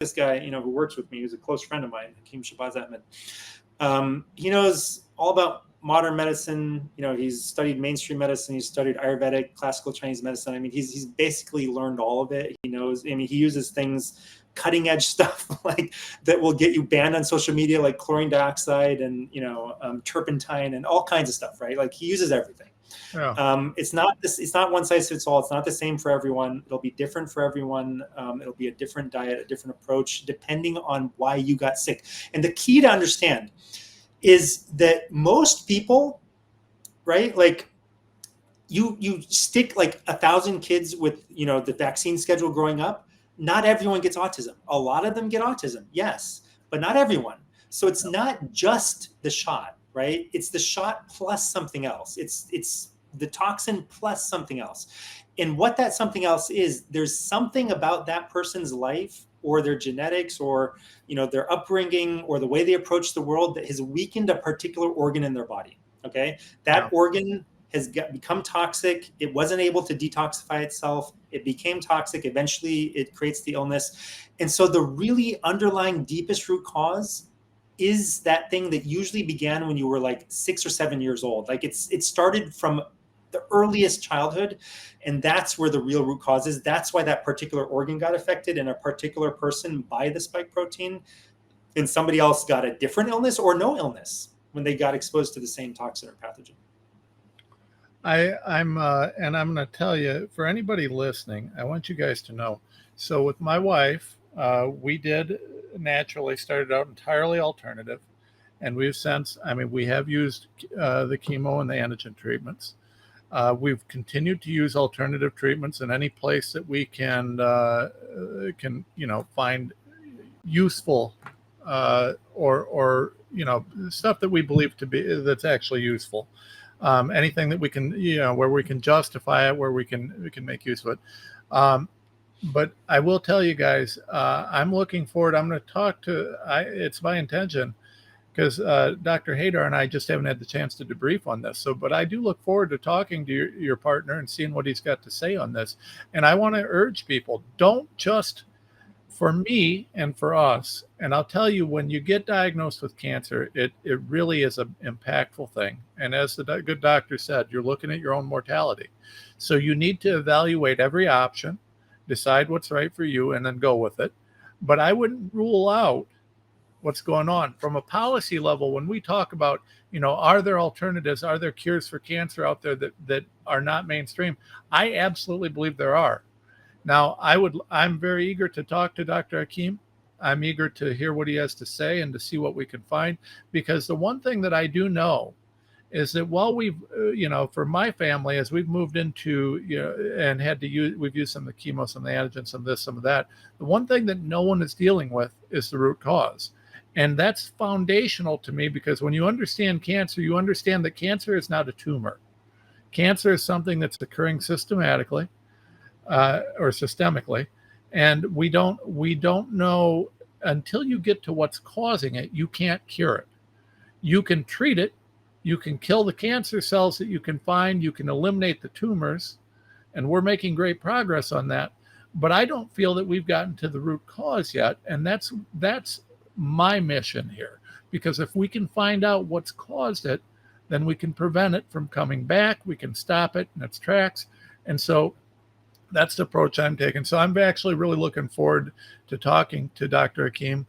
this guy, who works with me, who's a close friend of mine, Hakeem Shabazz Ahmed. He knows all about modern medicine. He's studied mainstream medicine. He's studied Ayurvedic, classical Chinese medicine. I mean, he's basically learned all of it. He knows. I mean, he uses things, cutting edge stuff like that will get you banned on social media, like chlorine dioxide and turpentine and all kinds of stuff, right? Like he uses everything. Yeah. It's not one size fits all. It's not the same for everyone. It'll be different for everyone. It'll be a different diet, a different approach, depending on why you got sick. And the key to understand is that most people, right? Like you stick like 1,000 kids with, the vaccine schedule growing up. Not everyone gets autism. A lot of them get autism, yes, but not everyone. So it's not just the shot, right? It's the shot plus something else. It's the toxin plus something else. And what that something else is, there's something about that person's life or their genetics or, their upbringing or the way they approach the world that has weakened a particular organ in their body, okay? That organ has become toxic. It wasn't able to detoxify itself. It became toxic. Eventually, it creates the illness. And so the really underlying deepest root cause is that thing that usually began when you were like 6 or 7 years old. Like it started from the earliest childhood, and that's where the real root cause is. That's why that particular organ got affected in a particular person by the spike protein, and somebody else got a different illness or no illness when they got exposed to the same toxin or pathogen. I'm going to tell you, for anybody listening, I want you guys to know. So with my wife, we did naturally started out entirely alternative, and we have used the chemo and the antigen treatments. We've continued to use alternative treatments in any place that we can find useful or stuff that we believe to be that's actually useful. Anything that we can, where we can justify it, where we can make use of it. But I will tell you guys, I'm looking forward. I'm going to talk to. It's my intention, because Dr. Haydar and I just haven't had the chance to debrief on this. But I do look forward to talking to your partner and seeing what he's got to say on this. And I want to urge people, don't just, for me and for us, and I'll tell you, when you get diagnosed with cancer, it really is an impactful thing. And as the good doctor said, you're looking at your own mortality. So you need to evaluate every option, decide what's right for you, and then go with it. But I wouldn't rule out what's going on from a policy level. When we talk about, are there alternatives? Are there cures for cancer out there that are not mainstream? I absolutely believe there are. Now, I'm very eager to talk to Dr. Hakeem. I'm eager to hear what he has to say and to see what we can find, because the one thing that I do know is that while we've, for my family, as we've moved into, and we've used some of the chemo, some of the antigen, some of this, some of that, the one thing that no one is dealing with is the root cause. And that's foundational to me, because when you understand cancer, you understand that cancer is not a tumor. Cancer is something that's occurring systematically or systemically. And we don't know until you get to what's causing it. You can't cure it. You can treat it. You can kill the cancer cells that you can find. You can eliminate the tumors. And we're making great progress on that. But I don't feel that we've gotten to the root cause yet. And that's my mission here. Because if we can find out what's caused it, then we can prevent it from coming back. We can stop it in its tracks. And so that's the approach I'm taking. So I'm actually really looking forward to talking to Dr. Hakeem